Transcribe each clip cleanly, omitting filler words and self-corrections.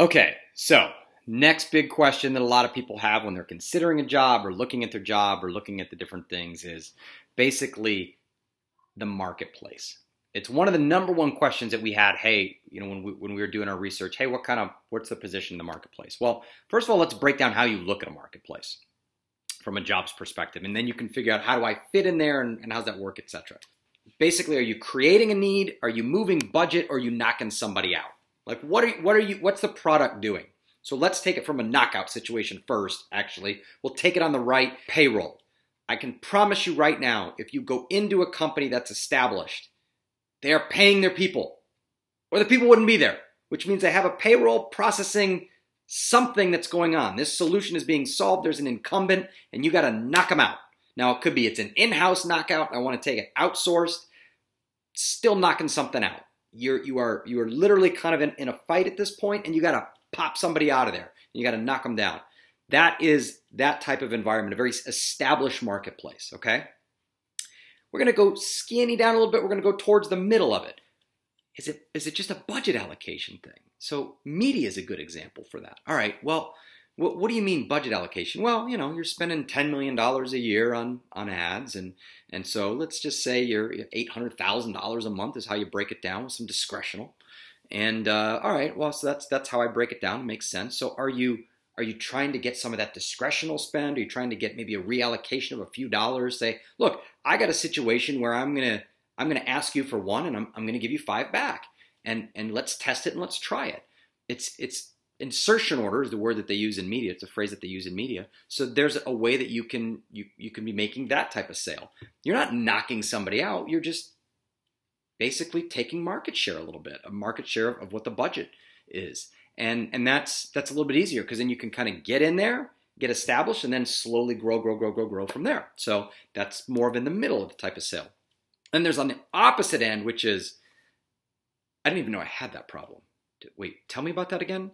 Okay, so next big question that a lot of people have when they're considering a job or looking at their job or looking at the different things is basically the marketplace. It's one of the number one questions that we had. Hey, when we were doing our research, hey, what's the position in the marketplace? Well, first of all, let's break down how you look at a marketplace from a jobs perspective, and then you can figure out how do I fit in there and how's that work, etc. Basically, are you creating a need? Are you moving budget? Or are you knocking somebody out? Like what's the product doing? So let's take it from a knockout situation first, actually. We'll take it on the right payroll. I can promise you right now, if you go into a company that's established, they are paying their people, or the people wouldn't be there, which means they have a payroll processing something that's going on. This solution is being solved. There's an incumbent, and you got to knock them out. Now, it could be it's an in-house knockout. I want to take it outsourced. Still knocking something out. You are literally kind of in a fight at this point, and you got to pop somebody out of there. You got to knock them down. That is that type of environment, a very established marketplace, okay? We're going to go skinny down a little bit. We're going to go towards the middle of it. Is it just a budget allocation thing? So media is a good example for that. All right, well, what do you mean budget allocation? Well, you're spending $10 million a year on ads, and so let's just say you're $800,000 a month is how you break it down with some discretional. And all right, well, so that's how I break it down. It makes sense. So are you trying to get some of that discretional spend? Are you trying to get maybe a reallocation of a few dollars? Say, look, I got a situation where I'm gonna ask you for one, and I'm gonna give you 5 back, and let's test it and let's try it. It's insertion order is the word that they use in media. It's a phrase that they use in media. So there's a way that you can be making that type of sale. You're not knocking somebody out. You're just basically taking market share a little bit, a market share of what the budget is. And that's a little bit easier because then you can kind of get in there, get established, and then slowly grow from there. So that's more of in the middle of the type of sale. And there's on the opposite end, which is, I didn't even know I had that problem. Wait, tell me about that again?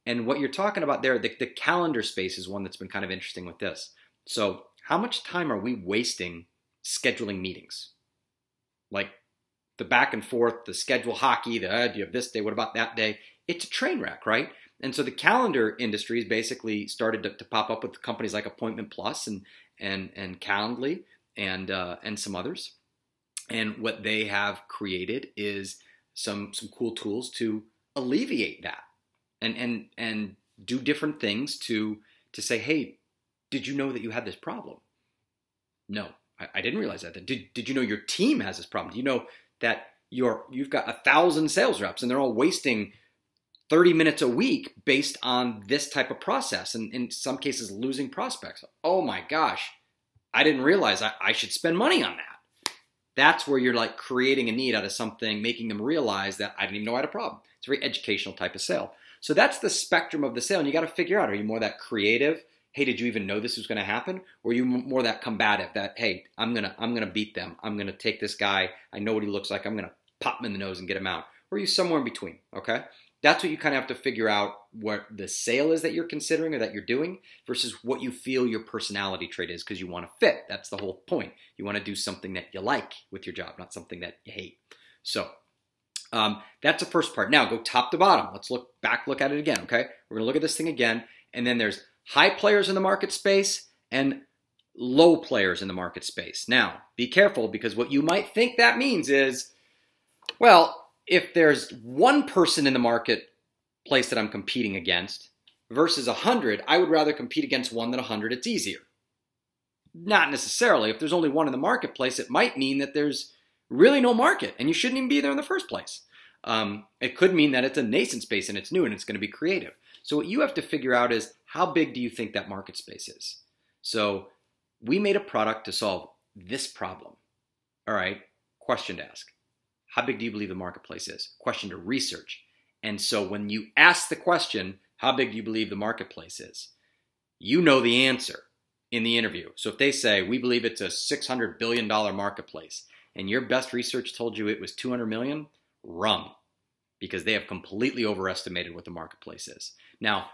And what you're talking about there, the calendar space is one that's been kind of interesting with this. So how much time are we wasting scheduling meetings? Like the back and forth, the schedule hockey, do you have this day, what about that day? It's a train wreck, right? And so the calendar industry has basically started to pop up with companies like Appointment Plus and Calendly and some others. And what they have created is some cool tools to alleviate that and do different things to say, hey, did you know that you had this problem? No, I didn't realize that. Did you know your team has this problem? Do you know that you've got 1,000 sales reps and they're all wasting 30 minutes a week based on this type of process, and in some cases losing prospects? Oh my gosh, I didn't realize I should spend money on that. That's where you're like creating a need out of something, making them realize that I didn't even know I had a problem. It's a very educational type of sale. So that's the spectrum of the sale, and you got to figure out, are you more that creative? Hey, did you even know this was going to happen? Or are you more that combative, that, hey, I'm gonna beat them. I'm going to take this guy. I know what he looks like. I'm going to pop him in the nose and get him out. Or are you somewhere in between, okay? That's what you kind of have to figure out, what the sale is that you're considering or that you're doing versus what you feel your personality trait is, because you want to fit. That's the whole point. You want to do something that you like with your job, not something that you hate. So that's the first part. Now go top to bottom. Let's look at it again, okay? We're going to look at this thing again, and then there's high players in the market space and low players in the market space. Now, be careful, because what you might think that means is, well, if there's one person in the marketplace that I'm competing against versus 100, I would rather compete against one than 100. It's easier. Not necessarily. If there's only one in the marketplace, it might mean that there's really no market and you shouldn't even be there in the first place. It could mean that it's a nascent space and it's new and it's going to be creative. So what you have to figure out is, how big do you think that market space is? So we made a product to solve this problem. All right, question to ask. How big do you believe the marketplace is? Question to research. And so when you ask the question, how big do you believe the marketplace is? You know the answer in the interview. So if they say, we believe it's a $600 billion marketplace, and your best research told you it was 200 million, run, because they have completely overestimated what the marketplace is. Now,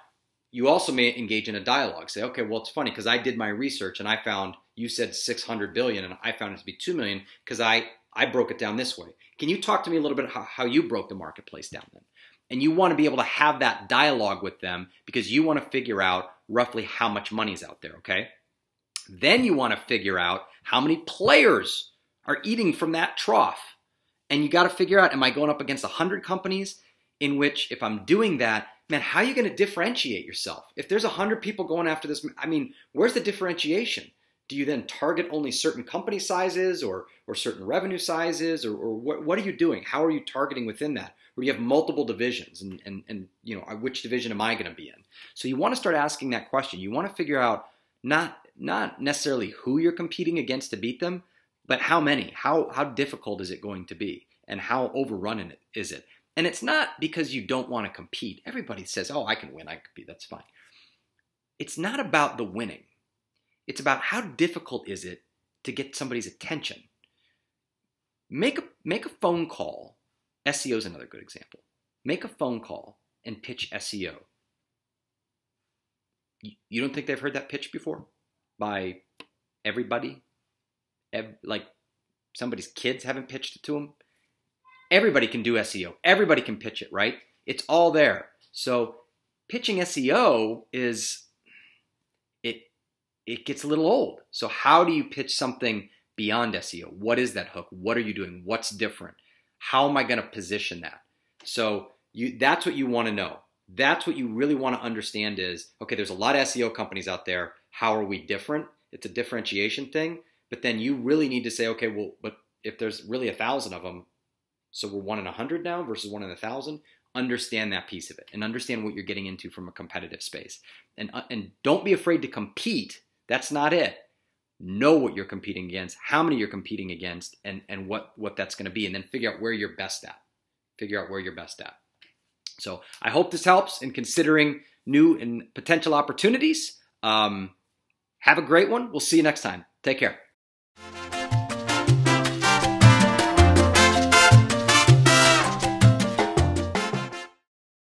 you also may engage in a dialogue. Say, okay, well, it's funny because I did my research and I found you said 600 billion and I found it to be 2 million because I broke it down this way. Can you talk to me a little bit how you broke the marketplace down then? And you want to be able to have that dialogue with them because you want to figure out roughly how much money is out there, okay? Then you want to figure out how many players are eating from that trough. And you got to figure out, am I going up against 100 companies in which if I'm doing that, man, how are you going to differentiate yourself? If there's 100 people going after this, I mean, where's the differentiation? Do you then target only certain company sizes or certain revenue sizes or what are you doing? How are you targeting within that? Or do you have multiple divisions and you know, which division am I going to be in? So you want to start asking that question. You want to figure out not necessarily who you're competing against to beat them, but how many, how difficult is it going to be and how overrun is it? And it's not because you don't want to compete. Everybody says, oh, I can win, I can compete, that's fine. It's not about the winning. It's about how difficult is it to get somebody's attention. Make a phone call. SEO is another good example. Make a phone call and pitch SEO. You don't think they've heard that pitch before? By everybody? Like somebody's kids haven't pitched it to them? Everybody can do SEO. Everybody can pitch it, right? It's all there. So pitching SEO is, it gets a little old. So how do you pitch something beyond SEO? What is that hook? What are you doing? What's different? How am I going to position that? So that's what you want to know. That's what you really want to understand is, okay, there's a lot of SEO companies out there. How are we different? It's a differentiation thing. But then you really need to say, okay, well, but if there's really 1,000 of them, so we're 1 in 100 now versus 1 in 1,000, understand that piece of it and understand what you're getting into from a competitive space. And don't be afraid to compete. That's not it. Know what you're competing against, how many you're competing against, and what that's going to be, and then figure out where you're best at. Figure out where you're best at. So I hope this helps in considering new and potential opportunities. Have a great one. We'll see you next time. Take care.